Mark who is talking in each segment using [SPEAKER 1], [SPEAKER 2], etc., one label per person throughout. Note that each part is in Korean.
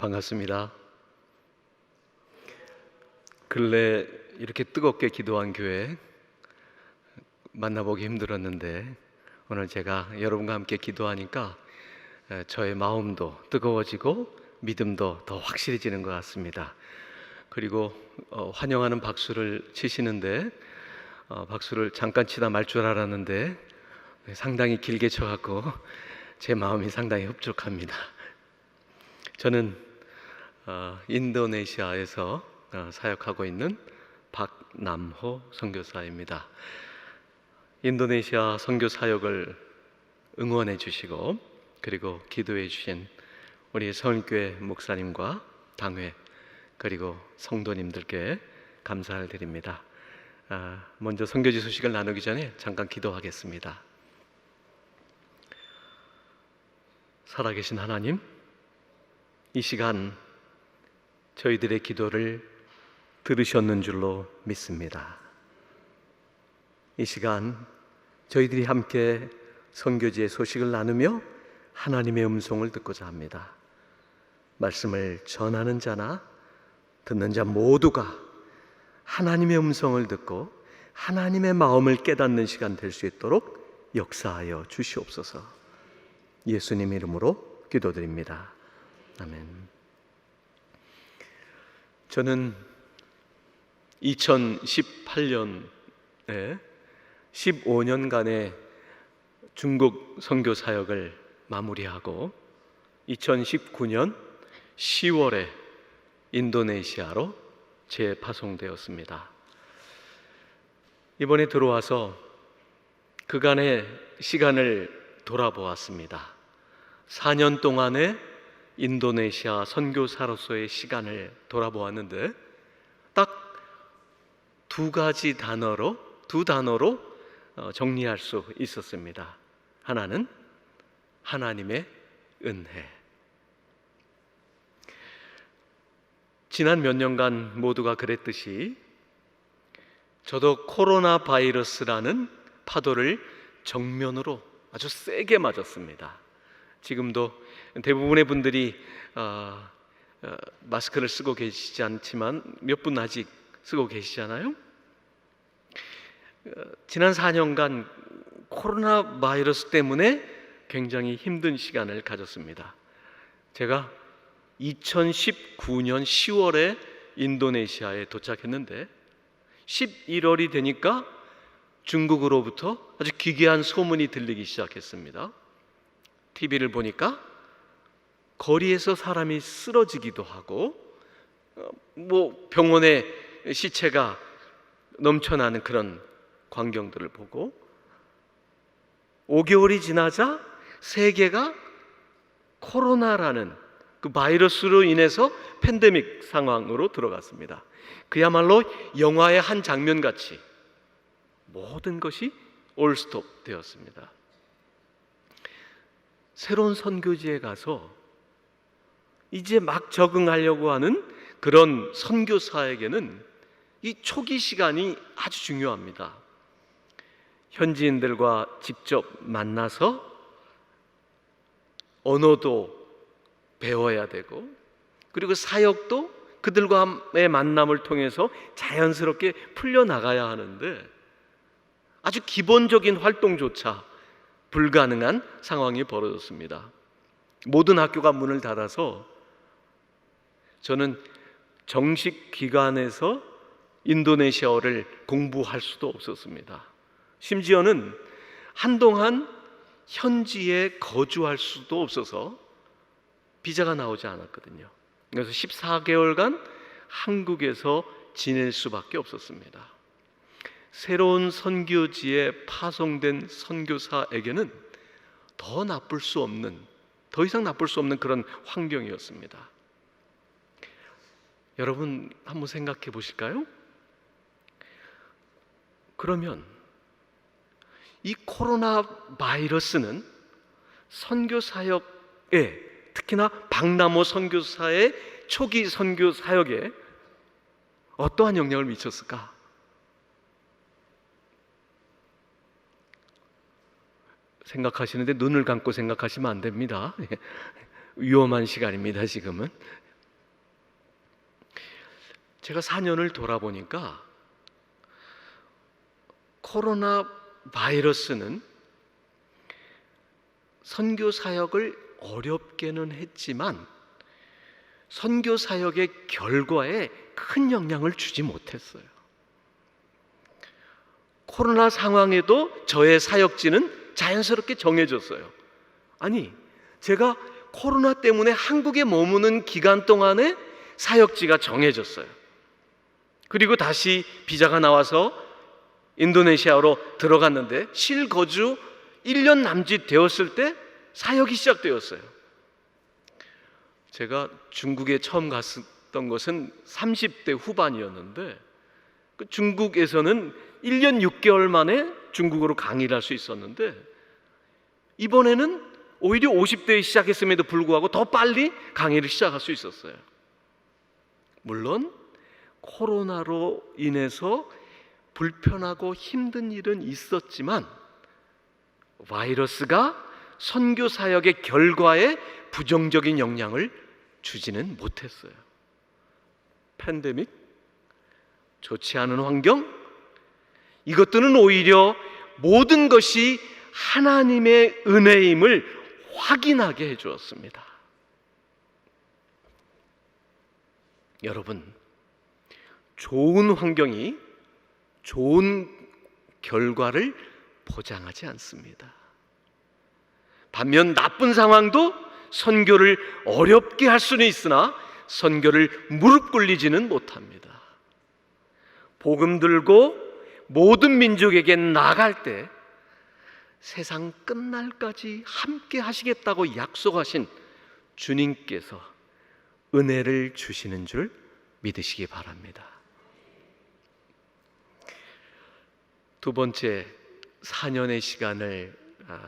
[SPEAKER 1] 반갑습니다. 근래 이렇게 뜨겁게 기도한 교회 만나보기 힘들었는데 오늘 제가 여러분과 함께 기도하니까 저의 마음도 뜨거워지고 믿음도 더 확실해지는 것 같습니다. 그리고 환영하는 박수를 치시는데 박수를 잠깐 치다 말 줄 알았는데 상당히 길게 쳐갖고 제 마음이 상당히 흡족합니다. 저는 인도네시아에서 사역하고 있는 박남호 선교사입니다. 인도네시아 선교 사역을 응원해 주시고 그리고 기도해 주신 우리 서울교회 목사님과 당회 그리고 성도님들께 감사를 드립니다. 먼저 선교지 소식을 나누기 전에 잠깐 기도하겠습니다. 살아계신 하나님, 이 시간 저희들의 기도를 들으셨는 줄로 믿습니다. 이 시간 저희들이 함께 선교지의 소식을 나누며 하나님의 음성을 듣고자 합니다. 말씀을 전하는 자나 듣는 자 모두가 하나님의 음성을 듣고 하나님의 마음을 깨닫는 시간 될 수 있도록 역사하여 주시옵소서. 예수님 이름으로 기도드립니다. 아멘. 저는 2018년에 15년간의 중국 선교 사역을 마무리하고 2019년 10월에 인도네시아로 재파송되었습니다. 이번에 들어와서 그간의 시간을 돌아보았습니다. 4년 동안의 인도네시아 선교사로서의 시간을 돌아보았는데 딱 두 단어로 정리할 수 있었습니다. 하나는 하나님의 은혜. 지난 몇 년간 모두가 그랬듯이 저도 코로나 바이러스라는 파도를 정면으로 아주 세게 맞았습니다. 지금도 대부분의 분들이 마스크를 쓰고 계시지 않지만 몇 분 아직 쓰고 계시잖아요. 지난 4년간 코로나 바이러스 때문에 굉장히 힘든 시간을 가졌습니다. 제가 2019년 10월에 인도네시아에 도착했는데 11월이 되니까 중국으로부터 아주 기괴한 소문이 들리기 시작했습니다. TV를 보니까 거리에서 사람이 쓰러지기도 하고 병원에 시체가 넘쳐나는 그런 광경들을 보고 5개월이 지나자 세계가 코로나라는 그 바이러스로 인해서 팬데믹 상황으로 들어갔습니다. 그야말로 영화의 한 장면같이 모든 것이 올스톱 되었습니다. 새로운 선교지에 가서 이제 막 적응하려고 하는 그런 선교사에게는 이 초기 시간이 아주 중요합니다. 현지인들과 직접 만나서 언어도 배워야 되고 그리고 사역도 그들과의 만남을 통해서 자연스럽게 풀려나가야 하는데 아주 기본적인 활동조차 불가능한 상황이 벌어졌습니다. 모든 학교가 문을 닫아서 저는 정식 기관에서 인도네시아어를 공부할 수도 없었습니다. 심지어는 한동안 현지에 거주할 수도 없어서 비자가 나오지 않았거든요. 그래서 14개월간 한국에서 지낼 수밖에 없었습니다. 새로운 선교지에 파송된 선교사에게는 더 이상 나쁠 수 없는 그런 환경이었습니다. 여러분 한번 생각해 보실까요? 그러면 이 코로나 바이러스는 선교 사역에, 특히나 박남호 선교사의 초기 선교 사역에 어떠한 영향을 미쳤을까? 생각하시는데 눈을 감고 생각하시면 안 됩니다. 위험한 시간입니다. 지금은 제가 4년을 돌아보니까 코로나 바이러스는 선교 사역을 어렵게는 했지만 선교 사역의 결과에 큰 영향을 주지 못했어요. 코로나 상황에도 저의 사역지는 자연스럽게 정해졌어요. 아니, 제가 코로나 때문에 한국에 머무는 기간 동안에 사역지가 정해졌어요. 그리고 다시 비자가 나와서 인도네시아로 들어갔는데 실거주 1년 남짓 되었을 때 사역이 시작되었어요. 제가 중국에 처음 갔던 것은 30대 후반이었는데 중국에서는 1년 6개월 만에 중국어로 강의를 할 수 있었는데 이번에는 오히려 50대에 시작했음에도 불구하고 더 빨리 강의를 시작할 수 있었어요. 물론 코로나로 인해서 불편하고 힘든 일은 있었지만 바이러스가 선교 사역의 결과에 부정적인 영향을 주지는 못했어요. 팬데믹, 좋지 않은 환경, 이것들은 오히려 모든 것이 하나님의 은혜임을 확인하게 해주었습니다. 여러분, 좋은 환경이 좋은 결과를 보장하지 않습니다. 반면 나쁜 상황도 선교를 어렵게 할 수는 있으나 선교를 무릎 꿇리지는 못합니다. 복음 들고 모든 민족에게 나갈 때 세상 끝날까지 함께 하시겠다고 약속하신 주님께서 은혜를 주시는 줄 믿으시기 바랍니다. 두 번째, 4년의 시간을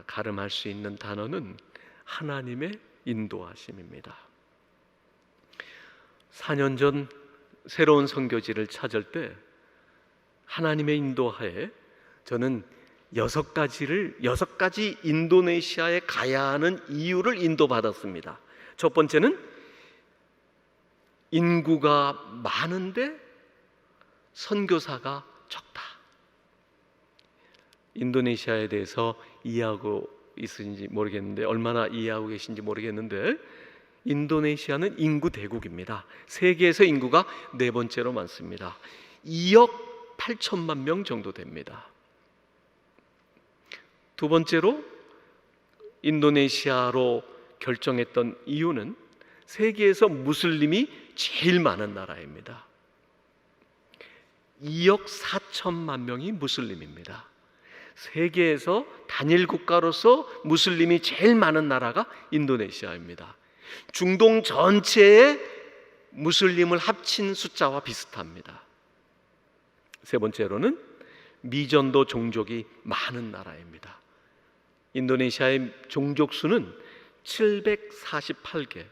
[SPEAKER 1] 가름할 수 있는 단어는 하나님의 인도하심입니다. 4년 전 새로운 선교지를 찾을 때 하나님의 인도하에 저는 6가지 인도네시아에 가야 하는 이유를 인도받았습니다. 첫 번째는 인구가 많은데 선교사가 적다. 인도네시아에 대해서 이해하고 있으신지 모르겠는데, 얼마나 이해하고 계신지 모르겠는데, 인도네시아는 인구 대국입니다. 세계에서 인구가 4번째로 많습니다. 2억 8천만 명 정도 됩니다. 두 번째로 인도네시아로 결정했던 이유는 세계에서 무슬림이 제일 많은 나라입니다. 2억 4천만 명이 무슬림입니다. 세계에서 단일 국가로서 무슬림이 제일 많은 나라가 인도네시아입니다. 중동 전체의 무슬림을 합친 숫자와 비슷합니다. 세 번째로는 미전도 종족이 많은 나라입니다. 인도네시아의 종족 수는 748개,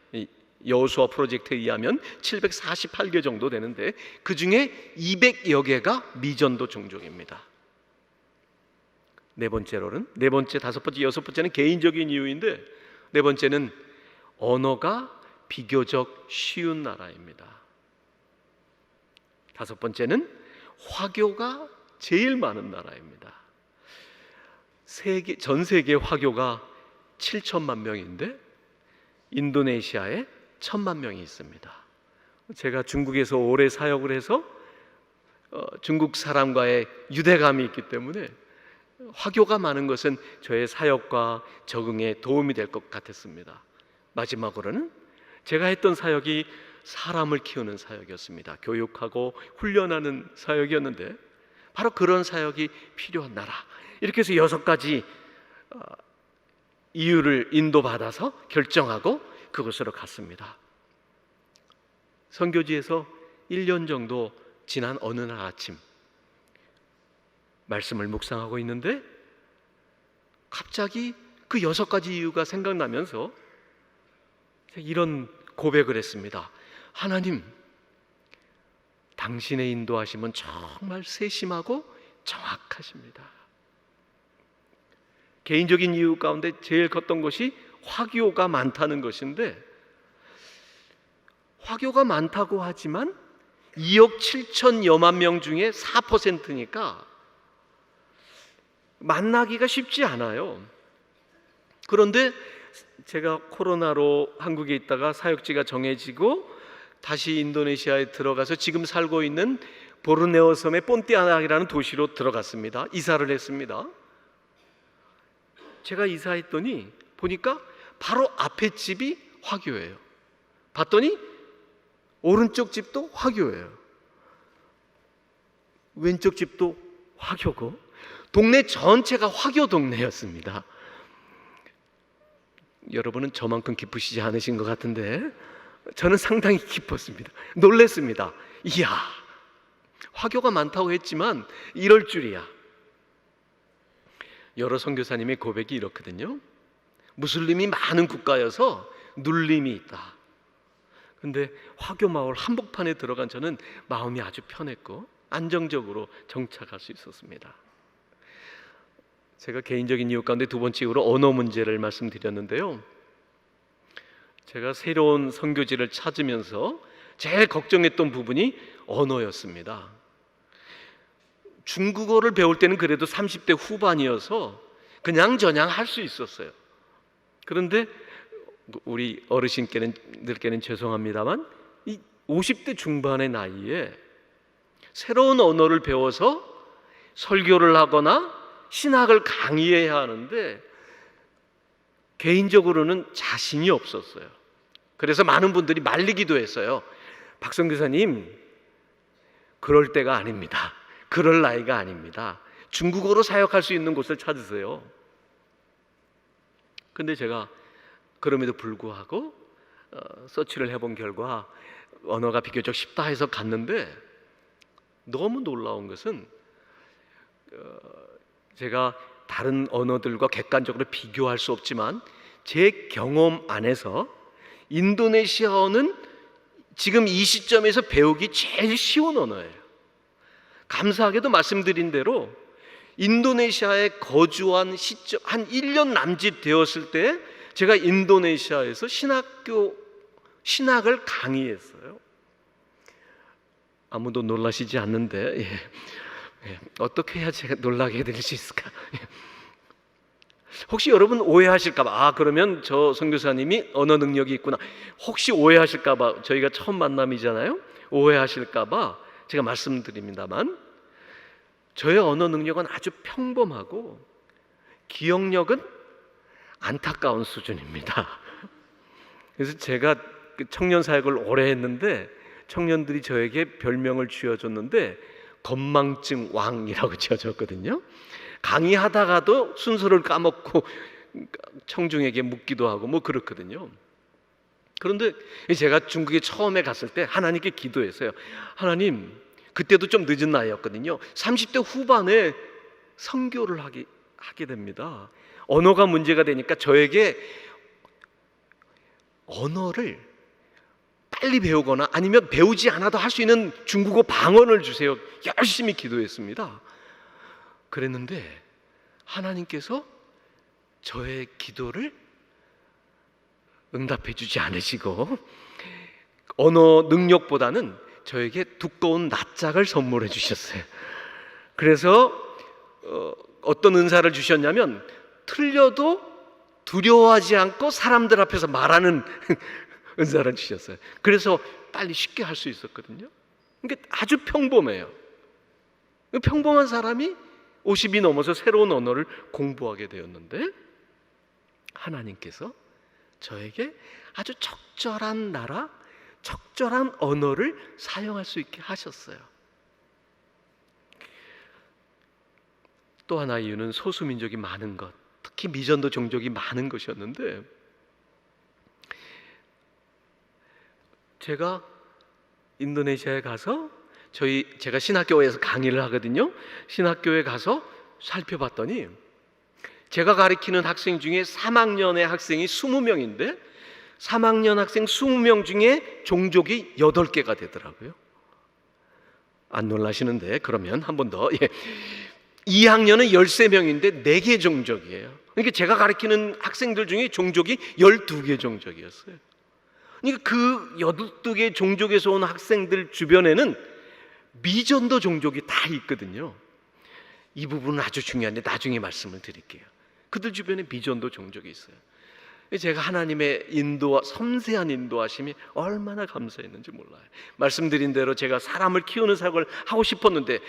[SPEAKER 1] 여호수아 프로젝트에 의하면 748개 정도 되는데 그 중에 200여 개가 미전도 종족입니다. 네 번째, 다섯 번째, 여섯 번째는 개인적인 이유인데, 네 번째는 언어가 비교적 쉬운 나라입니다. 다섯 번째는 화교가 제일 많은 나라입니다. 전 세계 화교가 7천만 명인데 인도네시아에 1,000만 명이 있습니다. 제가 중국에서 오래 사역을 해서 중국 사람과의 유대감이 있기 때문에 화교가 많은 것은 저의 사역과 적응에 도움이 될 것 같았습니다. 마지막으로는 제가 했던 사역이 사람을 키우는 사역이었습니다. 교육하고 훈련하는 사역이었는데 바로 그런 사역이 필요한 나라, 이렇게 해서 6가지 이유를 인도받아서 결정하고 그곳으로 갔습니다. 선교지에서 1년 정도 지난 어느 날 아침 말씀을 묵상하고 있는데 갑자기 그 6가지 이유가 생각나면서 이런 고백을 했습니다. 하나님, 당신의 인도하심은 정말 세심하고 정확하십니다. 개인적인 이유 가운데 제일 컸던 것이 화교가 많다는 것인데, 화교가 많다고 하지만 2억 7천여만 명 중에 4%니까 만나기가 쉽지 않아요. 그런데 제가 코로나로 한국에 있다가 사역지가 정해지고 다시 인도네시아에 들어가서 지금 살고 있는 보르네오 섬의 본티아낙이라는 도시로 들어갔습니다. 이사를 했습니다. 제가 이사했더니 보니까 바로 앞에 집이 화교예요. 봤더니 오른쪽 집도 화교예요. 왼쪽 집도 화교고 동네 전체가 화교 동네였습니다. 여러분은 저만큼 기쁘시지 않으신 것 같은데 저는 상당히 기뻤습니다. 놀랬습니다. 이야, 화교가 많다고 했지만 이럴 줄이야. 여러 선교사님의 고백이 이렇거든요. 무슬림이 많은 국가여서 눌림이 있다. 근데 화교 마을 한복판에 들어간 저는 마음이 아주 편했고 안정적으로 정착할 수 있었습니다. 제가 개인적인 이유 가운데 두 번째 이유로 언어 문제를 말씀드렸는데요. 제가 새로운 선교지를 찾으면서 제일 걱정했던 부분이 언어였습니다. 중국어를 배울 때는 그래도 30대 후반이어서 그냥저냥 할 수 있었어요. 그런데 우리 어르신들께는 죄송합니다만 이 50대 중반의 나이에 새로운 언어를 배워서 설교를 하거나 신학을 강의해야 하는데 개인적으로는 자신이 없었어요. 그래서 많은 분들이 말리기도 했어요. 박 선교사님, 그럴 때가 아닙니다. 그럴 나이가 아닙니다. 중국어로 사역할 수 있는 곳을 찾으세요. 근데 제가 그럼에도 불구하고 서치를 해본 결과 언어가 비교적 쉽다 해서 갔는데 너무 놀라운 것은 제가 다른 언어들과 객관적으로 비교할 수 없지만 제 경험 안에서 인도네시아어는 지금 이 시점에서 배우기 제일 쉬운 언어예요. 감사하게도 말씀드린 대로 인도네시아에 거주한 시점 한 1년 남짓 되었을 때 제가 인도네시아에서 신학을 강의했어요. 아무도 놀라시지 않는데 어떻게 해야 제가 놀라게 해드릴 수 있을까? 혹시 여러분 오해하실까봐 그러면 저 선교사님이 언어 능력이 있구나 혹시 오해하실까봐 저희가 처음 만남이잖아요. 오해하실까봐 제가 말씀드립니다만 저의 언어 능력은 아주 평범하고 기억력은 안타까운 수준입니다. 그래서 제가 청년 사역을 오래 했는데 청년들이 저에게 별명을 지어줬는데 건망증 왕이라고 지어줬거든요. 강의하다가도 순서를 까먹고 청중에게 묻기도 하고 뭐 그렇거든요. 그런데 제가 중국에 처음에 갔을 때 하나님께 기도했어요. 하나님, 그때도 좀 늦은 나이였거든요. 30대 후반에 선교를 하게 됩니다. 언어가 문제가 되니까 저에게 언어를 빨리 배우거나 아니면 배우지 않아도 할 수 있는 중국어 방언을 주세요. 열심히 기도했습니다. 그랬는데 하나님께서 저의 기도를 응답해 주지 않으시고 언어 능력보다는 저에게 두꺼운 낯짝을 선물해 주셨어요. 그래서 어떤 은사를 주셨냐면 틀려도 두려워하지 않고 사람들 앞에서 말하는 은사를 주셨어요. 그래서 빨리 쉽게 할 수 있었거든요. 그러니까 아주 평범해요. 평범한 사람이 50이 넘어서 새로운 언어를 공부하게 되었는데 하나님께서 저에게 아주 적절한 나라, 적절한 언어를 사용할 수 있게 하셨어요. 또 하나의 이유는 소수민족이 많은 것, 특히 미전도 종족이 많은 것이었는데 제가 인도네시아에 가서 제가 신학교에서 강의를 하거든요. 신학교에 가서 살펴봤더니 제가 가르치는 학생 중에 3학년의 학생이 20명인데 3학년 학생 20명 중에 종족이 8개가 되더라고요. 안 놀라시는데 그러면 한 번 더 2학년은 13명인데 4개 종족이에요. 그러니까 제가 가르치는 학생들 중에 종족이 12개 종족이었어요. 그러니까 그 12개 종족에서 온 학생들 주변에는 미전도 종족이 다 있거든요. 이 부분은 아주 중요한데 나중에 말씀을 드릴게요. 그들 주변에 미전도 종족이 있어요. 제가 하나님의 섬세한 인도하심이 얼마나 감사했는지 몰라요. 말씀드린 대로 제가 사람을 키우는 사역을 하고 싶었는데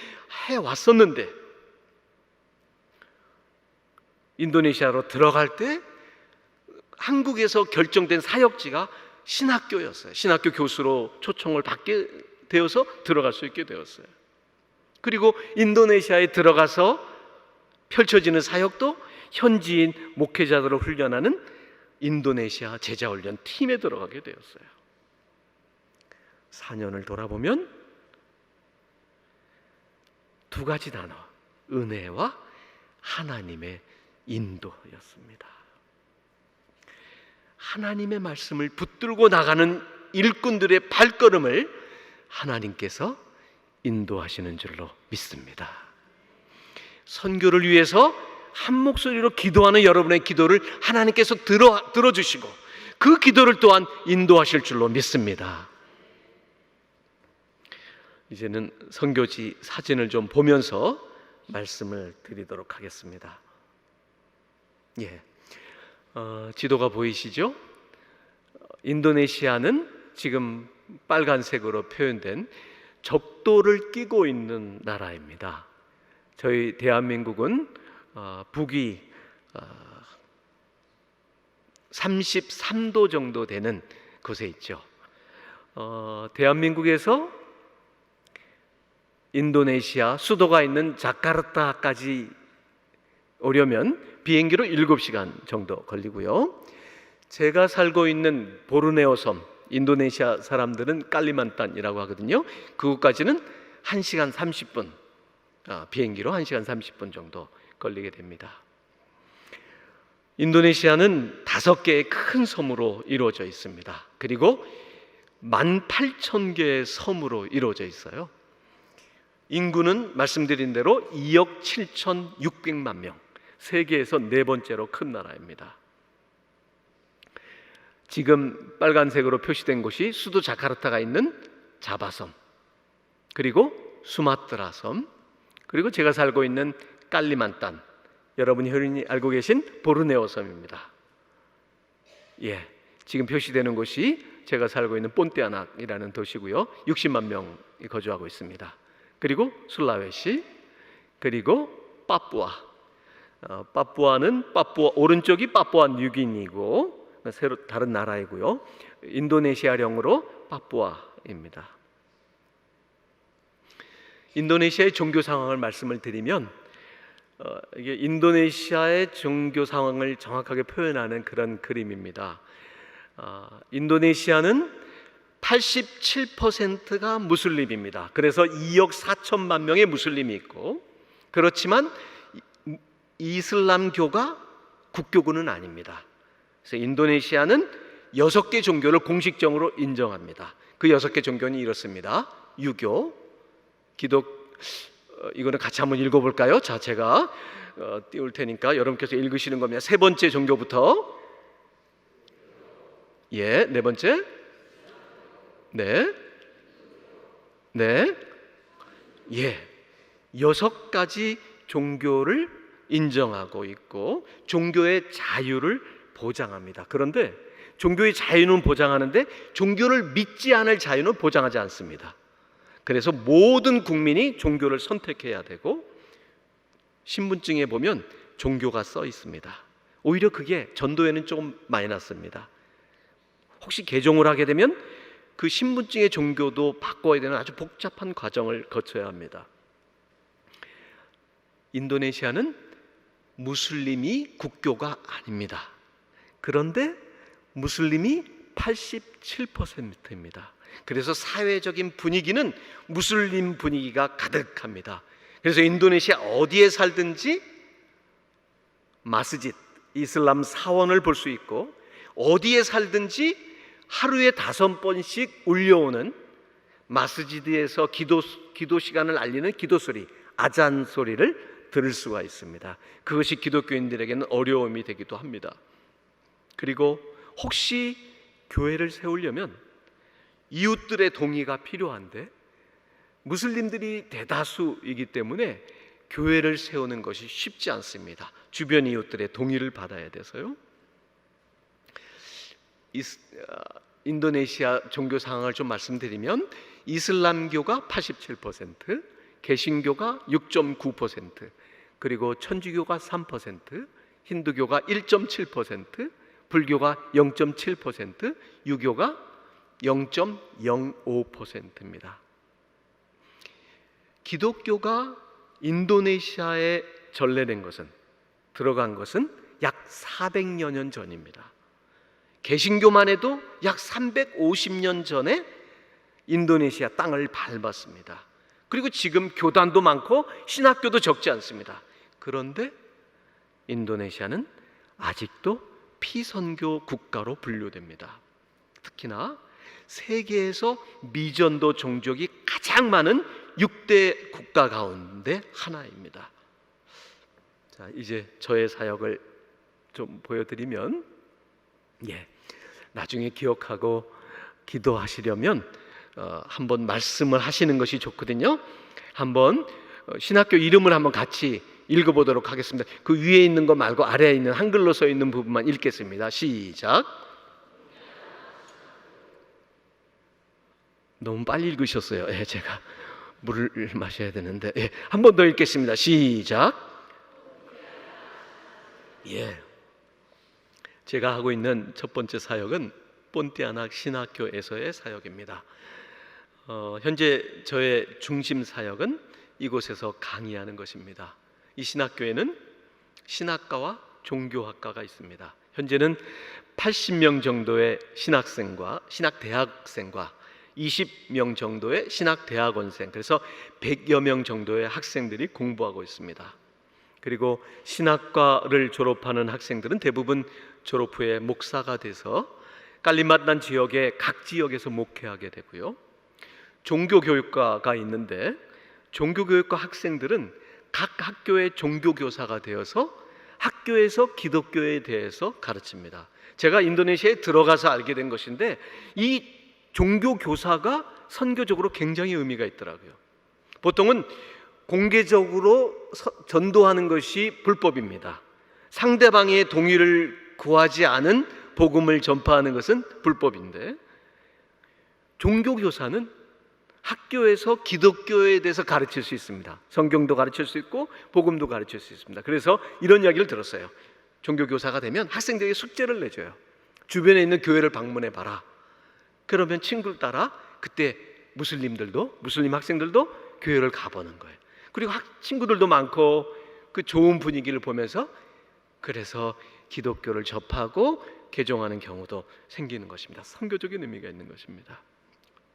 [SPEAKER 1] 해왔었는데 인도네시아로 들어갈 때 한국에서 결정된 사역지가 신학교였어요. 신학교 교수로 초청을 받게 되어서 들어갈 수 있게 되었어요. 그리고 인도네시아에 들어가서 펼쳐지는 사역도 현지인 목회자들을 훈련하는 인도네시아 제자훈련 팀에 들어가게 되었어요. 4년을 돌아보면 두 가지 단어, 은혜와 하나님의 인도였습니다. 하나님의 말씀을 붙들고 나가는 일꾼들의 발걸음을 하나님께서 인도하시는 줄로 믿습니다. 선교를 위해서 한 목소리로 기도하는 여러분의 기도를 하나님께서 들어주시고 그 기도를 또한 인도하실 줄로 믿습니다. 이제는 선교지 사진을 좀 보면서 말씀을 드리도록 하겠습니다. 지도가 보이시죠? 인도네시아는 지금 빨간색으로 표현된 적도를 끼고 있는 나라입니다. 저희 대한민국은 북위 33도 정도 되는 곳에 있죠. 대한민국에서 인도네시아 수도가 있는 자카르타까지 오려면 비행기로 7시간 정도 걸리고요. 제가 살고 있는 보르네오 섬, 인도네시아 사람들은 깔리만탄이라고 하거든요. 그곳까지는 1시간 30분, 비행기로 1시간 30분 정도 걸리게 됩니다. 인도네시아는 5개의 큰 섬으로 이루어져 있습니다. 그리고 18,000개의 섬으로 이루어져 있어요. 인구는 말씀드린 대로 2억 7,600만 명, 세계에서 4번째로 큰 나라입니다. 지금 빨간색으로 표시된 곳이 수도 자카르타가 있는 자바섬, 그리고 수마트라 섬, 그리고 제가 살고 있는 깔리만탄, 여러분이 흔히 알고 계신 보르네오 섬입니다. 지금 표시되는 곳이 제가 살고 있는 본티아낙이라는 도시고요. 60만 명이 거주하고 있습니다. 그리고 술라웨시, 그리고 파푸아. 파푸아는 오른쪽이 파푸아 뉴기니고 새로 다른 나라이고요. 인도네시아령으로 파푸아입니다. 인도네시아의 종교 상황을 말씀을 드리면 이게 인도네시아의 종교 상황을 정확하게 표현하는 그런 그림입니다. 인도네시아는 87%가 무슬림입니다. 그래서 2억 4천만 명의 무슬림이 있고, 그렇지만 이슬람교가 국교군은 아닙니다. 그래서 인도네시아는 6개 종교를 공식적으로 인정합니다. 그 6개 종교는 이렇습니다. 유교, 이거는 같이 한번 읽어볼까요? 자, 제가 띄울 테니까 여러분께서 읽으시는 겁니다. 세 번째 종교부터, 네 번째, 네, 6가지 종교를 인정하고 있고 종교의 자유를 보장합니다. 그런데 종교의 자유는 보장하는데 종교를 믿지 않을 자유는 보장하지 않습니다. 그래서 모든 국민이 종교를 선택해야 되고, 신분증에 보면 종교가 써 있습니다. 오히려 그게 전도에는 조금 마이너스입니다. 혹시 개종을 하게 되면 그 신분증의 종교도 바꿔야 되는 아주 복잡한 과정을 거쳐야 합니다. 인도네시아는 무슬림이 국교가 아닙니다. 그런데 무슬림이 87%입니다. 그래서 사회적인 분위기는 무슬림 분위기가 가득합니다. 그래서 인도네시아 어디에 살든지 마스짓, 이슬람 사원을 볼 수 있고, 어디에 살든지 하루에 5번씩 울려오는 마스지드에서 기도 시간을 알리는 기도 소리, 아잔 소리를 들을 수가 있습니다. 그것이 기독교인들에게는 어려움이 되기도 합니다. 그리고 혹시 교회를 세우려면 이웃들의 동의가 필요한데 무슬림들이 대다수이기 때문에 교회를 세우는 것이 쉽지 않습니다. 주변 이웃들의 동의를 받아야 돼서요. 인도네시아 종교 상황을 좀 말씀드리면 이슬람교가 87%, 개신교가 6.9%, 그리고 천주교가 3%, 힌두교가 1.7%, 불교가 0.7%, 유교가 0.05%입니다. 기독교가 인도네시아에 전래된 것은, 들어간 것은 약 400여 년 전입니다. 개신교만 해도 약 350년 전에 인도네시아 땅을 밟았습니다. 그리고 지금 교단도 많고 신학교도 적지 않습니다. 그런데 인도네시아는 아직도 피선교 국가로 분류됩니다. 특히나 세계에서 미전도 종족이 가장 많은 6대 국가 가운데 하나입니다. 자, 이제 저의 사역을 좀 보여드리면, 나중에 기억하고 기도하시려면 한번 말씀을 하시는 것이 좋거든요. 한번 신학교 이름을 한번 같이 읽어보도록 하겠습니다. 그 위에 있는 거 말고 아래에 있는 한글로 써 있는 부분만 읽겠습니다. 시작. 너무 빨리 읽으셨어요. 제가 물을 마셔야 되는데, 한 번 더 읽겠습니다. 시작. 제가 하고 있는 첫 번째 사역은 본티아낙 신학교에서의 사역입니다. 현재 저의 중심 사역은 이곳에서 강의하는 것입니다. 이 신학교에는 신학과와 종교학과가 있습니다. 현재는 80명 정도의 신학생과 신학대학생과 20명 정도의 신학대학원생, 그래서 100여 명 정도의 학생들이 공부하고 있습니다. 그리고 신학과를 졸업하는 학생들은 대부분 졸업 후에 목사가 돼서 깔리만단 지역의 각 지역에서 목회하게 되고요. 종교교육과가 있는데 종교교육과 학생들은 각 학교의 종교교사가 되어서 학교에서 기독교에 대해서 가르칩니다. 제가 인도네시아에 들어가서 알게 된 것인데 이 종교교사가 선교적으로 굉장히 의미가 있더라고요. 보통은 공개적으로 전도하는 것이 불법입니다. 상대방의 동의를 구하지 않은 복음을 전파하는 것은 불법인데, 종교교사는 학교에서 기독교에 대해서 가르칠 수 있습니다. 성경도 가르칠 수 있고 복음도 가르칠 수 있습니다. 그래서 이런 이야기를 들었어요. 종교교사가 되면 학생들에게 숙제를 내줘요. 주변에 있는 교회를 방문해 봐라. 그러면 친구를 따라 그때 무슬림 학생들도 교회를 가보는 거예요. 그리고 친구들도 많고 그 좋은 분위기를 보면서 그래서 기독교를 접하고 개종하는 경우도 생기는 것입니다. 선교적인 의미가 있는 것입니다.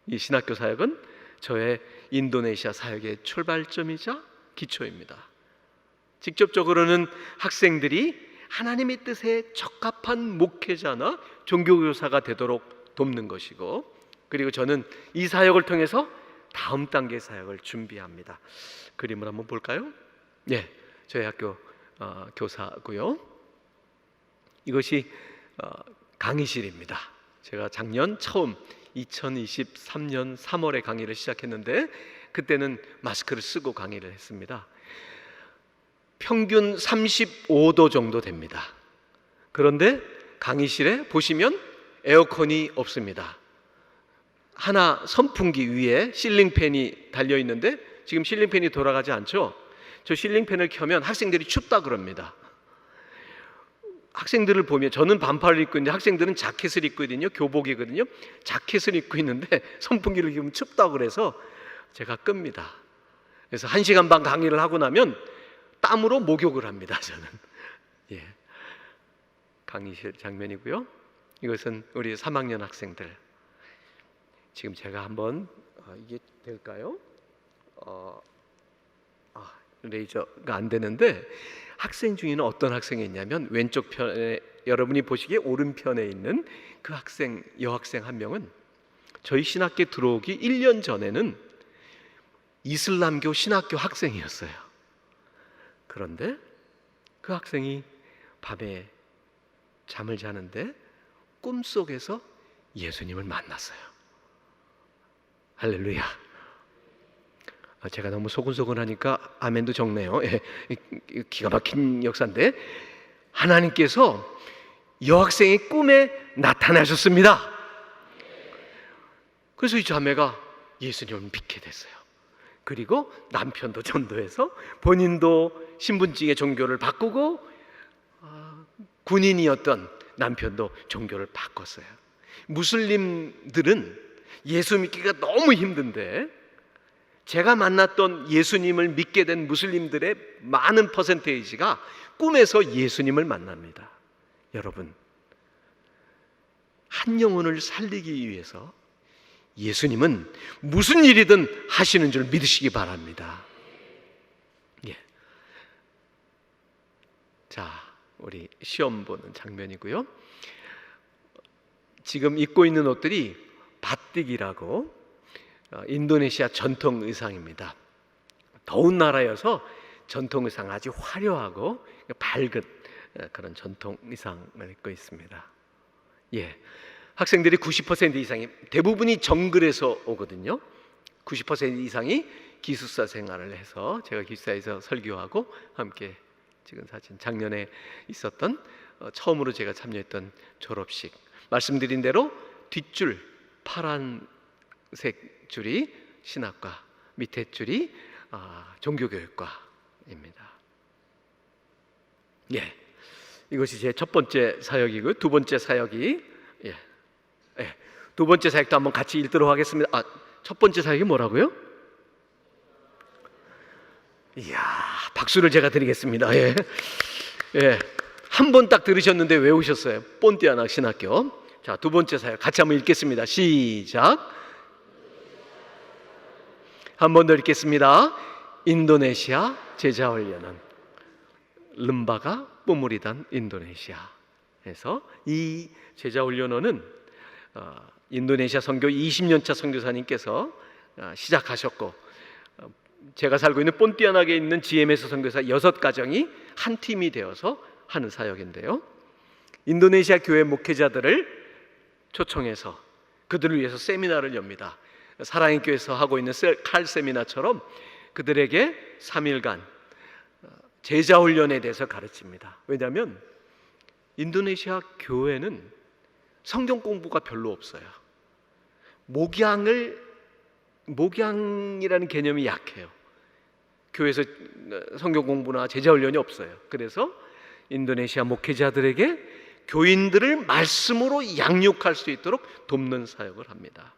[SPEAKER 1] 이 신학교 사역은 저의 인도네시아 사역의 출발점이자 기초입니다. 직접적으로는 학생들이 하나님의 뜻에 적합한 목회자나 종교교사가 되도록 돕는 것이고, 그리고 저는 이 사역을 통해서 다음 단계 사역을 준비합니다. 그림을 한번 볼까요? 저희 학교 교사고요. 이것이 강의실입니다. 제가 작년 처음 2023년 3월에 강의를 시작했는데 그때는 마스크를 쓰고 강의를 했습니다. 평균 35도 정도 됩니다. 그런데 강의실에 보시면 에어컨이 없습니다. 하나 선풍기 위에 실링팬이 달려 있는데 지금 실링팬이 돌아가지 않죠? 저 실링팬을 켜면 학생들이 춥다 그럽니다. 학생들을 보면, 저는 반팔을 입고 있는데 학생들은 자켓을 입고 있거든요. 교복이거든요. 자켓을 입고 있는데 선풍기를 켜면 춥다고 그래서 제가 끕니다. 그래서 1시간 반 강의를 하고 나면 땀으로 목욕을 합니다. 저는. 강의실 장면이고요. 이것은 우리 3학년 학생들. 지금 제가 한번 이게 될까요? 레이저가 안 되는데, 학생 중에는 어떤 학생이 있냐면 왼쪽 편에, 여러분이 보시기에 오른편에 있는 그 학생, 여학생 한 명은 저희 신학교에 들어오기 1년 전에는 이슬람교 신학교 학생이었어요. 그런데 그 학생이 밤에 잠을 자는데 꿈속에서 예수님을 만났어요. 할렐루야. 제가 너무 소근소근하니까 아멘도 적네요. 예, 기가 막힌 역사인데, 하나님께서 여학생의 꿈에 나타나셨습니다. 그래서 이 자매가 예수님을 믿게 됐어요. 그리고 남편도 전도해서 본인도 신분증의 종교를 바꾸고, 군인이었던 남편도 종교를 바꿨어요. 무슬림들은 예수 믿기가 너무 힘든데, 제가 만났던 예수님을 믿게 된 무슬림들의 많은 퍼센테이지가 꿈에서 예수님을 만납니다. 여러분, 한 영혼을 살리기 위해서 예수님은 무슨 일이든 하시는 줄 믿으시기 바랍니다. 예. 자, 우리 시험 보는 장면이고요. 지금 입고 있는 옷들이 바틱이라고 인도네시아 전통 의상입니다. 더운 나라여서 전통 의상 아주 화려하고 밝은 그런 전통 의상을 입고 있습니다. 예, 학생들이 90% 이상이, 대부분이 정글에서 오거든요. 90% 이상이 기숙사 생활을 해서, 제가 기숙사에서 설교하고 함께 찍은 사진, 작년에 있었던 처음으로 제가 참여했던 졸업식. 말씀드린 대로 뒷줄 파란색 줄이 신학과, 밑에 줄이 종교교육과입니다. 예, 이것이 제 첫 번째 사역이고요. 두 번째 사역이, 두 번째 사역도 한번 같이 읽도록 하겠습니다. 첫 번째 사역이 뭐라고요? 이야, 박수를 제가 드리겠습니다. 예, 한 번 딱 들으셨는데 외우셨어요. 본띠아나 신학교. 자, 두 번째 사역 같이 한번 읽겠습니다. 시작. 한 번 더 읽겠습니다. 인도네시아 제자훈련은 름바가 뽀무리단 인도네시아에서, 이 제자훈련원은 인도네시아 선교 20년차 선교사님께서 시작하셨고, 제가 살고 있는 본띠아나에 있는 GMS 선교사 6가정이 한 팀이 되어서 하는 사역인데요, 인도네시아 교회 목회자들을 초청해서 그들을 위해서 세미나를 엽니다. 사랑의 교회에서 하고 있는 칼 세미나처럼 그들에게 3일간 제자훈련에 대해서 가르칩니다. 왜냐하면 인도네시아 교회는 성경 공부가 별로 없어요. 목양이라는 개념이 약해요. 교회에서 성경 공부나 제자훈련이 없어요. 그래서 인도네시아 목회자들에게 교인들을 말씀으로 양육할 수 있도록 돕는 사역을 합니다.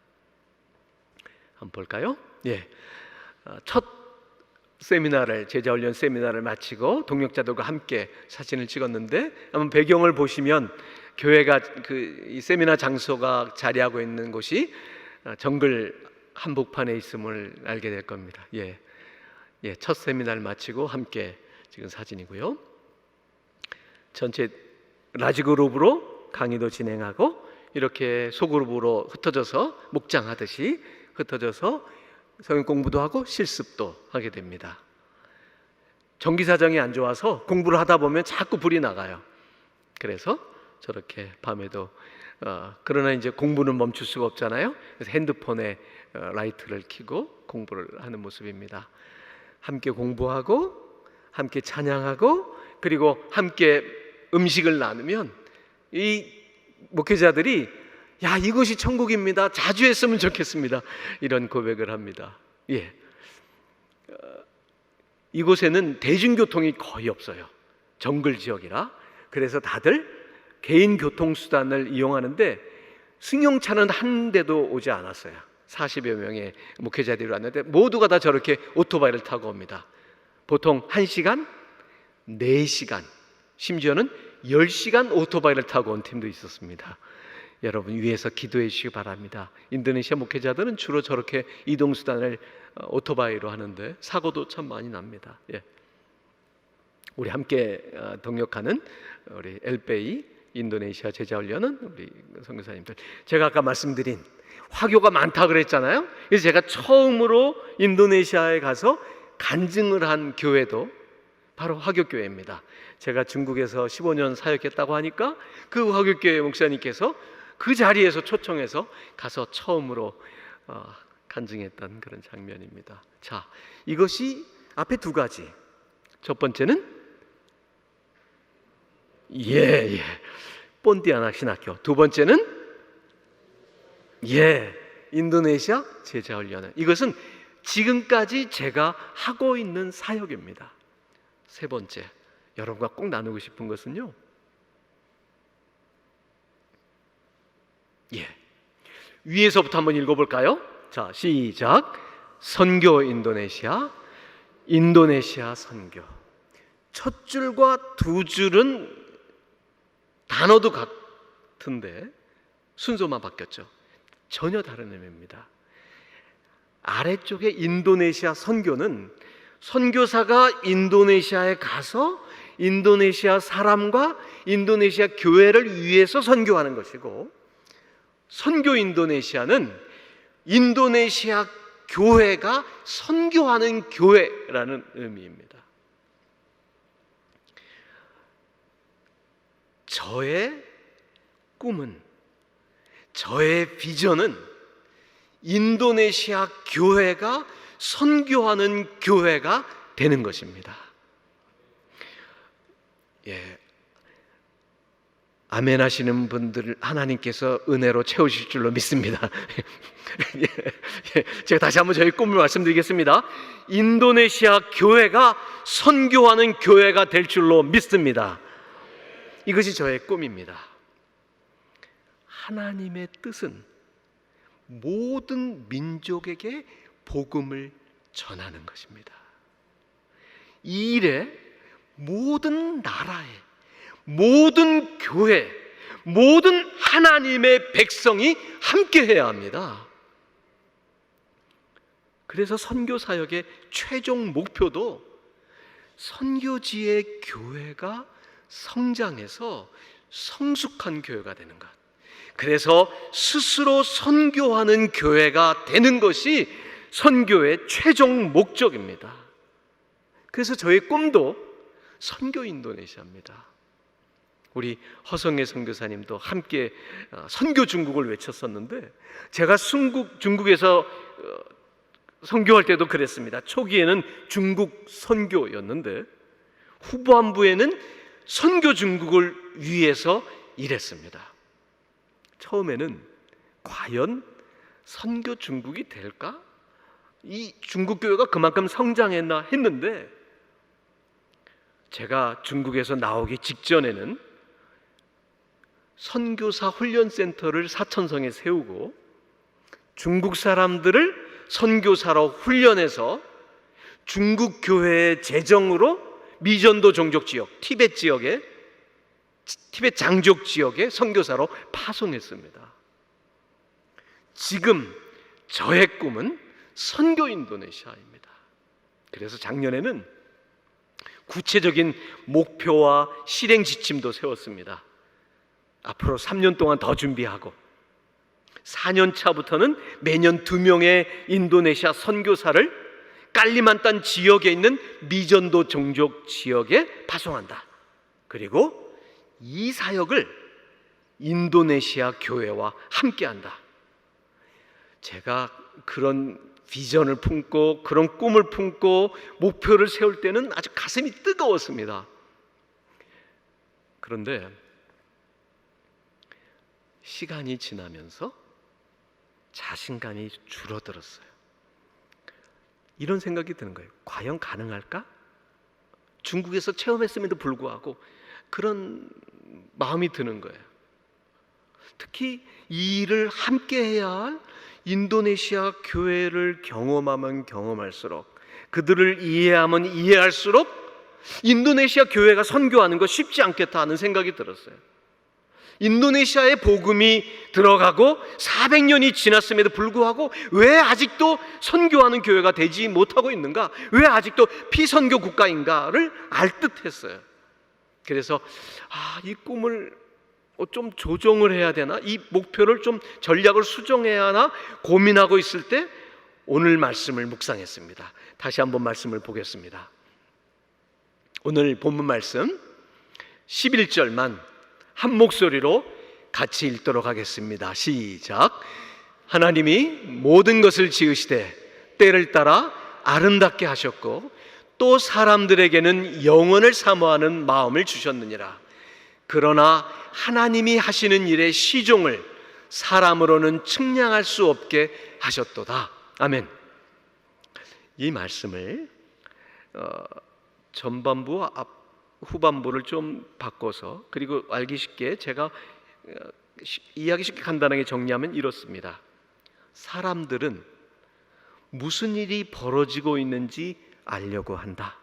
[SPEAKER 1] 한번 볼까요? 예, 첫 세미나를, 제자훈련 세미나를 마치고 동역자들과 함께 사진을 찍었는데, 한번 배경을 보시면 교회가 이 세미나 장소가 자리하고 있는 곳이 정글 한복판에 있음을 알게 될 겁니다. 첫 세미나를 마치고 함께 찍은 사진이고요. 전체 라지그룹으로 강의도 진행하고, 이렇게 소그룹으로 흩어져서 목장하듯이 흩어져서 성경 공부도 하고 실습도 하게 됩니다. 전기사정이 안 좋아서 공부를 하다 보면 자꾸 불이 나가요. 그래서 저렇게 밤에도 그러나 이제 공부는 멈출 수가 없잖아요. 그래서 핸드폰에 라이트를 켜고 공부를 하는 모습입니다. 함께 공부하고 함께 찬양하고, 그리고 함께 음식을 나누면 이 목회자들이, 야, 이곳이 천국입니다, 자주 했으면 좋겠습니다, 이런 고백을 합니다. 이곳에는 대중교통이 거의 없어요. 정글 지역이라. 그래서 다들 개인 교통수단을 이용하는데, 승용차는 한 대도 오지 않았어요. 40여 명의 목회자들이 왔는데 모두가 다 저렇게 오토바이를 타고 옵니다. 보통 1시간, 4시간, 심지어는 10시간 오토바이를 타고 온 팀도 있었습니다. 여러분, 위에서 기도해 주시기 바랍니다. 인도네시아 목회자들은 주로 저렇게 이동수단을 오토바이로 하는데 사고도 참 많이 납니다. 우리 함께 동역하는 우리 엘베이 인도네시아 제자훈련은 우리 선교사님들, 제가 아까 말씀드린 화교가 많다 그랬잖아요. 그래서 제가 처음으로 인도네시아에 가서 간증을 한 교회도 바로 화교교회입니다. 제가 중국에서 15년 사역했다고 하니까 그 화교교회 목사님께서 그 자리에서 초청해서 가서 처음으로 간증했던 그런 장면입니다. 자, 이것이 앞에 두 가지. 첫 번째는 본디아나 신학교. 두 번째는 인도네시아 제자훈련회. 이것은 지금까지 제가 하고 있는 사역입니다. 세 번째, 여러분과 꼭 나누고 싶은 것은요, 위에서부터 한번 읽어볼까요? 자, 시작. 선교 인도네시아, 인도네시아 선교. 첫 줄과 두 줄은 단어도 같은데 순서만 바뀌었죠. 전혀 다른 의미입니다. 아래쪽에 인도네시아 선교는 선교사가 인도네시아에 가서 인도네시아 사람과 인도네시아 교회를 위해서 선교하는 것이고, 선교 인도네시아는 인도네시아 교회가 선교하는 교회라는 의미입니다. 저의 꿈은, 저의 비전은 인도네시아 교회가 선교하는 교회가 되는 것입니다. 아멘 하시는 분들 하나님께서 은혜로 채우실 줄로 믿습니다. 제가 다시 한번 저희 꿈을 말씀드리겠습니다. 인도네시아 교회가 선교하는 교회가 될 줄로 믿습니다. 이것이 저의 꿈입니다. 하나님의 뜻은 모든 민족에게 복음을 전하는 것입니다. 이 일에 모든 나라에, 모든 교회, 모든 하나님의 백성이 함께해야 합니다. 그래서 선교 사역의 최종 목표도 선교지의 교회가 성장해서 성숙한 교회가 되는 것, 그래서 스스로 선교하는 교회가 되는 것이 선교의 최종 목적입니다. 그래서 저의 꿈도 선교 인도네시아입니다. 우리 허성애 선교사님도 함께 선교 중국을 외쳤었는데, 제가 중국에서 선교할 때도 그랬습니다. 초기에는 중국 선교였는데 후반부에는 선교 중국을 위해서 일했습니다. 처음에는 과연 선교 중국이 될까? 이 중국 교회가 그만큼 성장했나 했는데, 제가 중국에서 나오기 직전에는 선교사 훈련센터를 사천성에 세우고 중국 사람들을 선교사로 훈련해서 중국 교회의 재정으로 미전도 종족 지역, 티벳 지역에, 티벳 장족 지역에 선교사로 파송했습니다. 지금 저의 꿈은 선교 인도네시아입니다. 그래서 작년에는 구체적인 목표와 실행 지침도 세웠습니다. 앞으로 3년 동안 더 준비하고 4년 차부터는 매년 2명의 인도네시아 선교사를 깔리만탄 지역에 있는 미전도 종족 지역에 파송한다. 그리고 이 사역을 인도네시아 교회와 함께한다. 제가 그런 비전을 품고 그런 꿈을 품고 목표를 세울 때는 아주 가슴이 뜨거웠습니다. 그런데 시간이 지나면서 자신감이 줄어들었어요. 이런 생각이 드는 거예요. 과연 가능할까? 중국에서 체험했음에도 불구하고 그런 마음이 드는 거예요. 특히 이 일을 함께 해야 할 인도네시아 교회를 경험하면 경험할수록, 그들을 이해하면 이해할수록 인도네시아 교회가 선교하는 거 쉽지 않겠다 하는 생각이 들었어요. 인도네시아에 복음이 들어가고 400년이 지났음에도 불구하고 왜 아직도 선교하는 교회가 되지 못하고 있는가? 왜 아직도 피선교 국가인가를 알 듯했어요. 그래서 이 꿈을 좀 조정을 해야 되나? 이 목표를 좀 전략을 수정해야 하나? 고민하고 있을 때 오늘 말씀을 묵상했습니다. 다시 한번 말씀을 보겠습니다. 오늘 본문 말씀 11절만 한 목소리로 같이 읽도록 하겠습니다. 시작. 하나님이 모든 것을 지으시되 때를 따라 아름답게 하셨고 또 사람들에게는 영원을 사모하는 마음을 주셨느니라. 그러나 하나님이 하시는 일의 시종을 사람으로는 측량할 수 없게 하셨도다. 아멘. 이 말씀을 전반부와 후반부를 좀 바꿔서, 그리고 알기 쉽게 제가 이해하기 쉽게 간단하게 정리하면 이렇습니다. 사람들은 무슨 일이 벌어지고 있는지 알려고 한다.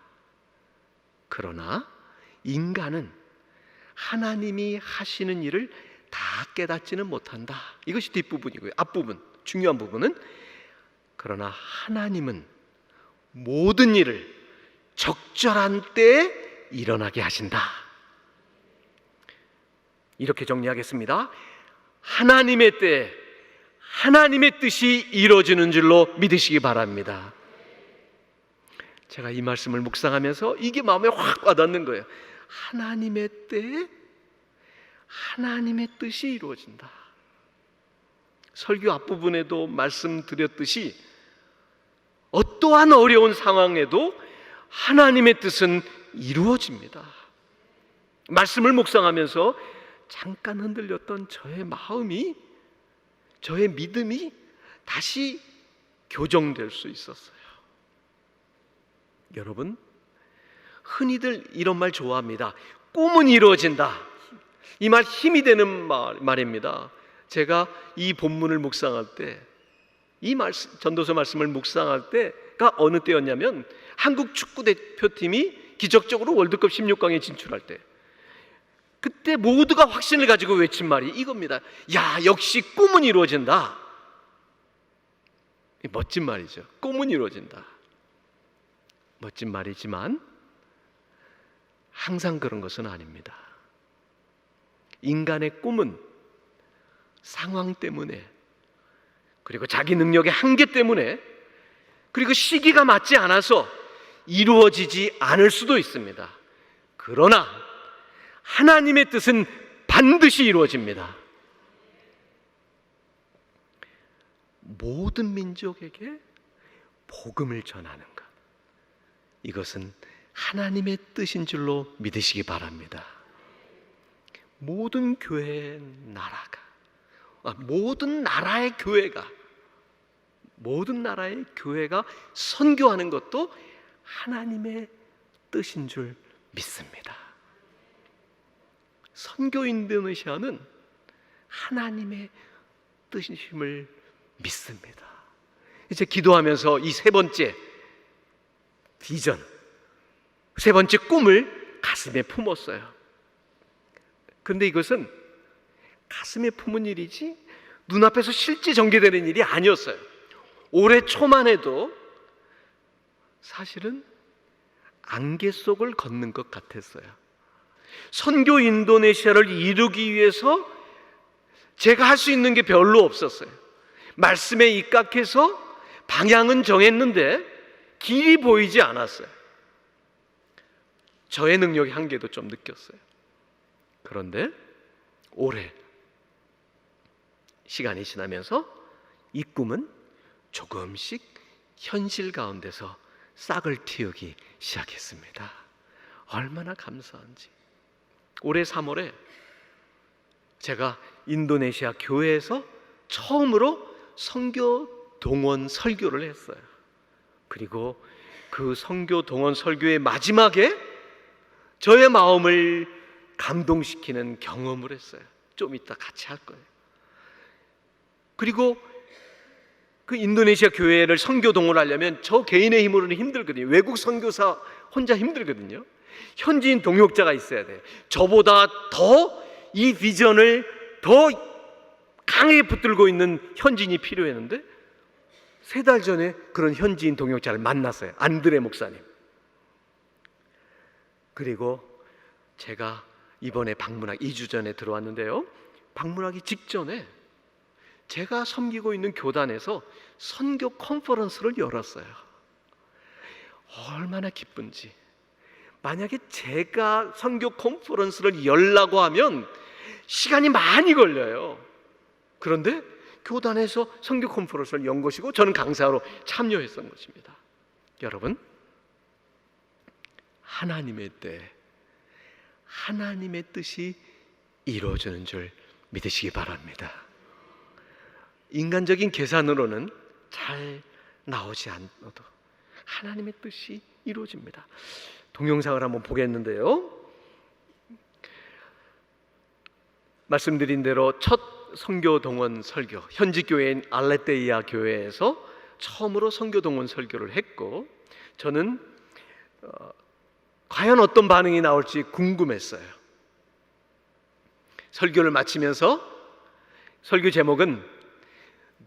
[SPEAKER 1] 그러나 인간은 하나님이 하시는 일을 다 깨닫지는 못한다. 이것이 뒷부분이고요. 앞부분, 중요한 부분은, 그러나 하나님은 모든 일을 적절한 때에 일어나게 하신다. 이렇게 정리하겠습니다. 하나님의 때에 하나님의 뜻이 이루어지는 줄로 믿으시기 바랍니다. 제가 이 말씀을 묵상하면서 이게 마음에 확 와닿는 거예요. 하나님의 때에 하나님의 뜻이 이루어진다. 설교 앞부분에도 말씀드렸듯이 어떠한 어려운 상황에도 하나님의 뜻은 이루어집니다. 말씀을 묵상하면서 잠깐 흔들렸던 저의 마음이, 저의 믿음이 다시 교정될 수 있었어요. 여러분, 흔히들 이런 말 좋아합니다. 꿈은 이루어진다. 이 말 힘이 되는 말입니다. 제가 이 본문을 묵상할 때, 이 말씀, 전도서 말씀을 묵상할 때가 어느 때였냐면 한국 축구 대표팀이 기적적으로 월드컵 16강에 진출할 때, 그때 모두가 확신을 가지고 외친 말이 이겁니다. 야, 역시 꿈은 이루어진다. 멋진 말이죠. 꿈은 이루어진다. 멋진 말이지만 항상 그런 것은 아닙니다. 인간의 꿈은 상황 때문에, 그리고 자기 능력의 한계 때문에, 그리고 시기가 맞지 않아서 이루어지지 않을 수도 있습니다. 그러나 하나님의 뜻은 반드시 이루어집니다. 모든 민족에게 복음을 전하는 것, 이것은 하나님의 뜻인 줄로 믿으시기 바랍니다. 모든 교회의 나라가, 모든 나라의 교회가 선교하는 것도 하나님의 뜻인 줄 믿습니다. 선교 인도네시아는 하나님의 뜻임을 믿습니다. 이제 기도하면서 이 세 번째 비전, 세 번째 꿈을 가슴에 품었어요. 그런데 이것은 가슴에 품은 일이지 눈앞에서 실제 전개되는 일이 아니었어요. 올해 초만 해도 사실은 안개 속을 걷는 것 같았어요. 선교 인도네시아를 이루기 위해서 제가 할 수 있는 게 별로 없었어요. 말씀에 입각해서 방향은 정했는데 길이 보이지 않았어요. 저의 능력의 한계도 좀 느꼈어요. 그런데 올해 시간이 지나면서 이 꿈은 조금씩 현실 가운데서 싹을 틔우기 시작했습니다. 얼마나 감사한지. 올해 3월에 제가 인도네시아 교회에서 처음으로 선교 동원 설교를 했어요. 그리고 그 선교 동원 설교의 마지막에 저의 마음을 감동시키는 경험을 했어요. 좀 이따 같이 할 거예요. 그리고 그 인도네시아 교회를 선교 동원하려면 저 개인의 힘으로는 힘들거든요. 외국 선교사 혼자 힘들거든요. 현지인 동역자가 있어야 돼요. 저보다 더 이 비전을 더 강하게 붙들고 있는 현지인이 필요했는데 3달 전에 그런 현지인 동역자를 만났어요. 안드레 목사님. 그리고 제가 이번에 2주 전에 들어왔는데요, 방문하기 직전에 제가 섬기고 있는 교단에서 선교 컨퍼런스를 열었어요. 얼마나 기쁜지. 만약에 제가 선교 컨퍼런스를 열라고 하면 시간이 많이 걸려요. 그런데 교단에서 선교 컨퍼런스를 연 것이고 저는 강사로 참여했던 것입니다. 여러분, 하나님의 때, 하나님의 뜻이 이루어지는 줄 믿으시기 바랍니다. 인간적인 계산으로는 잘 나오지 않아도 하나님의 뜻이 이루어집니다. 동영상을 한번 보겠는데요. 말씀드린 대로 첫 선교 동원 설교, 현지 교회인 알레테이아 교회에서 처음으로 선교 동원 설교를 했고, 저는 과연 어떤 반응이 나올지 궁금했어요. 설교를 마치면서 설교 제목은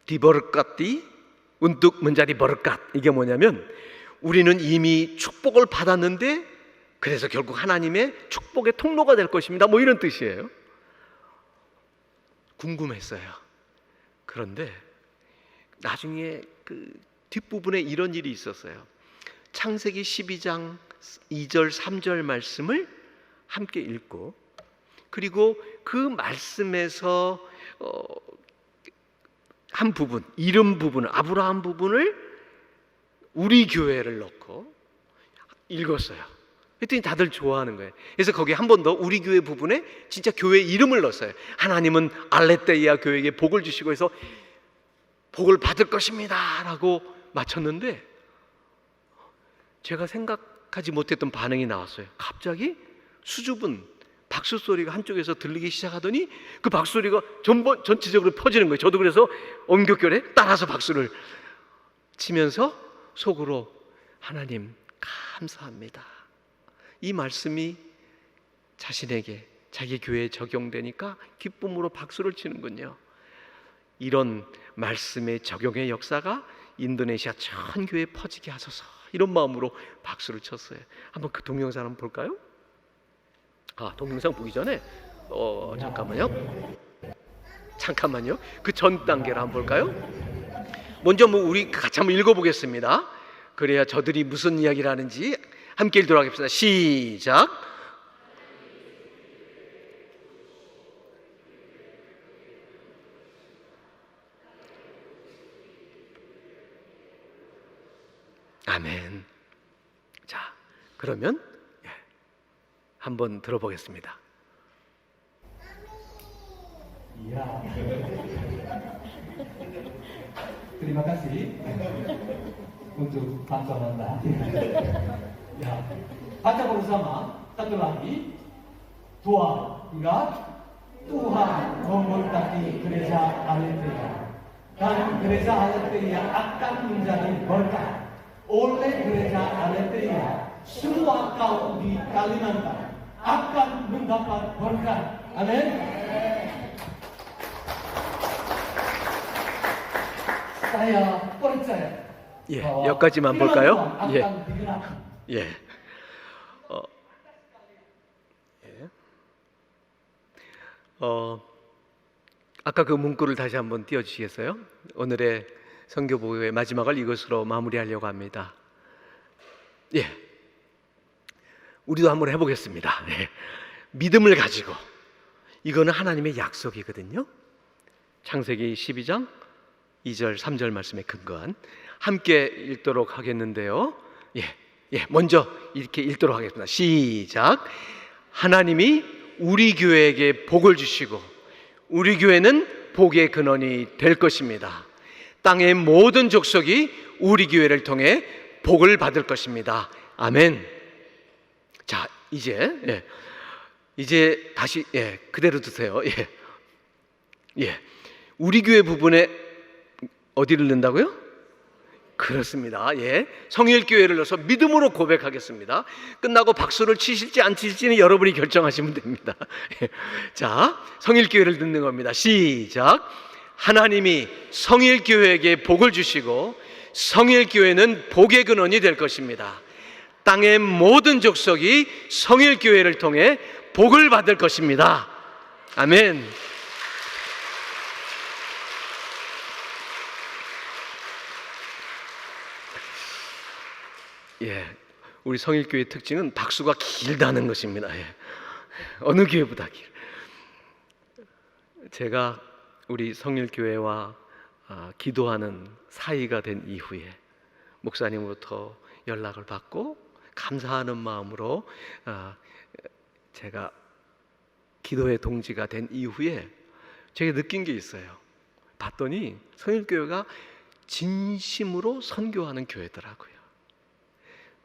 [SPEAKER 1] 디버르까띠 운뚝 문자리 버르까, 이게 뭐냐면 우리는 이미 축복을 받았는데 그래서 결국 하나님의 축복의 통로가 될 것입니다, 뭐 이런 뜻이에요. 궁금했어요. 그런데 나중에 그 뒷부분에 이런 일이 있었어요. 창세기 12장 2절 3절 말씀을 함께 읽고, 그리고 그 말씀에서 한 부분, 이름 부분을, 아브라함 부분을 우리 교회를 넣고 읽었어요. 그랬더니 다들 좋아하는 거예요. 그래서 거기에 한 번 더 우리 교회 부분에 진짜 교회 이름을 넣었어요. 하나님은 알레테이아 교회에게 복을 주시고 해서 복을 받을 것입니다 라고 마쳤는데, 제가 생각하지 못했던 반응이 나왔어요. 갑자기 수줍은 박수 소리가 한쪽에서 들리기 시작하더니 그 박수 소리가 전체적으로 퍼지는 거예요. 저도 그래서 엄격결에 따라서 박수를 치면서 속으로 하나님 감사합니다, 이 말씀이 자신에게, 자기 교회에 적용되니까 기쁨으로 박수를 치는군요. 이런 말씀의 적용의 역사가 인도네시아 전 교회에 퍼지게 하소서, 이런 마음으로 박수를 쳤어요. 한번 그 동영상 한번 볼까요? 동영상 보기 전에 잠깐만요. 그 전 단계를 한번 볼까요? 먼저 우리 같이 한번 읽어보겠습니다. 그래야 저들이 무슨 이야기를 하는지 함께 읽도록 하겠습니다. 시작. 아멘. 자, 그러면 한번 들어보겠습니다.
[SPEAKER 2] Terima kasih untuk bantuan Anda. Ya, baca bersama satu lagi. Tuhan, ingat, Tuhan memberkati gereja Alethea dan gereja Alethea akan menjadi berkat. Oleh gereja Alethea, semua kaum di Kalimantan akan mendapat berkat. Amin. Saya percaya.
[SPEAKER 1] 여기까지만 볼까요? 아까 그 문구를 다시 한번 띄워주시겠어요? 오늘의 선교 보고의 마지막을 이것으로 마무리하려고 합니다. 우리도 한번 해보겠습니다. 믿음을 가지고, 이거는 하나님의 약속이거든요. 창세기 12장 2절 3절 말씀에 근거한, 함께 읽도록 하겠는데요. 먼저 이렇게 읽도록 하겠습니다. 시작. 하나님이 우리 교회에게 복을 주시고 우리 교회는 복의 근원이 될 것입니다. 땅의 모든 족속이 우리 교회를 통해 복을 받을 것입니다. 아멘. 자, 이제 다시 그대로 드세요. 우리 교회 부분에 어디를 넣는다고요? 그렇습니다. 성일교회를 넣어서 믿음으로 고백하겠습니다. 끝나고 박수를 치실지 안 치실지는 여러분이 결정하시면 됩니다. 자, 성일교회를 넣는 겁니다. 시작. 하나님이 성일교회에게 복을 주시고 성일교회는 복의 근원이 될 것입니다. 땅의 모든 족속이 성일교회를 통해 복을 받을 것입니다. 아멘. 우리 성일교회의 특징은 박수가 길다는 것입니다. 어느 교회보다 길. 제가 우리 성일교회와 기도하는 사이가 된 이후에 목사님으로부터 연락을 받고 감사하는 마음으로 제가 기도의 동지가 된 이후에 제가 느낀 게 있어요. 봤더니 성일교회가 진심으로 선교하는 교회더라고요.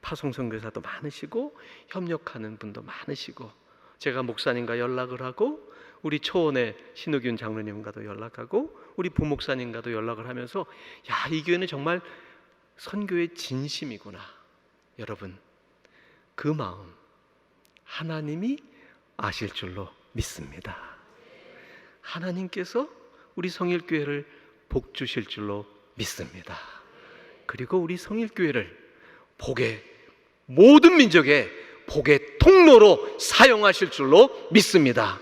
[SPEAKER 1] 파송 선교사도 많으시고 협력하는 분도 많으시고, 제가 목사님과 연락을 하고 우리 초원의 신우균 장로님과도 연락하고 우리 부목사님과도 연락을 하면서 야, 이 교회는 정말 선교의 진심이구나. 여러분, 그 마음 하나님이 아실 줄로 믿습니다. 하나님께서 우리 성일교회를 복 주실 줄로 믿습니다. 그리고 우리 성일교회를 복의 모든 민족의 복의 통로로 사용하실 줄로 믿습니다.